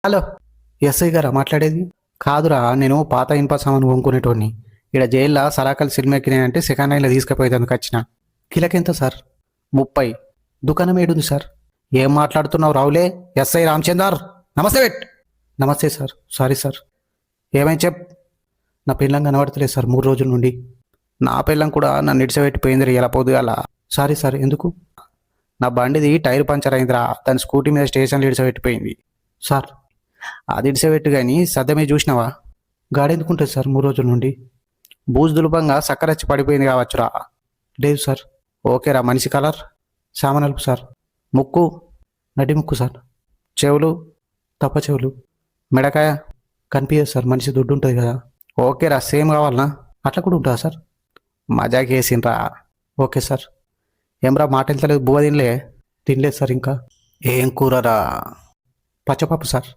Hello, SI గారా మాట్లాడేది? కాదురా, నేను పాత ఇనుప సామాను కొనుక్కునేటోడిని. ఇక్కడ జైల్లో సరాకలు సినిమా ఎక్కినాయంటే సెకండ్ హ్యాండ్లో తీసుకుపోయేందుకు వచ్చిన. కిలకెంత సార్? 30. దుకాణం ఏడుంది సార్? ఏం మాట్లాడుతున్నావు రావులే? ఎస్ఐ రామచందర్, నమస్తే వెట్. నమస్తే సార్. Sorry sir. ఏమైనా చెప్. నా పిల్లం కనబడతలేదు సార్ 3 రోజుల నుండి. నా పిల్లం కూడా నన్ను ఇడిచిపెట్టిపోయింది ఇలా పొద్దుగాల. Sorry sir. ఎందుకు? నా బండిది టైర్ పంచర్ అయిందిరా, దాని స్కూటీ మీద స్టేషన్లో ఇడిచిపెట్టిపోయింది సార్. అది ఇడిచిపెట్టు కానీ సద్దమే చూసినావా? గాడెందుకుంటుంది సార్ 3 రోజుల నుండి? బూజు దులుపంగా సక్కరచ్చి పడిపోయింది కావచ్చురా. లేదు సార్. ఓకేరా. మనిషి కలర్? సామనలుపు సార్. ముక్కు? నడి ముక్కు సార్. చెవులు? తప్ప చెవులు. మెడకాయ? కనిపించదు సార్, మనిషి దుడ్డు ఉంటుంది కదా. ఓకేరా. సేమ్ కావాలనా? అట్లా కూడా ఉంటుందా సార్? మజాకి వేసిండ్రా. Okay sir. ఏమ్రా మాట వెళ్తలేదు? బువ్వ తినలే? తినలేదు సార్ ఇంకా. ఏం కూరరా? పచ్చపప్పు సార్.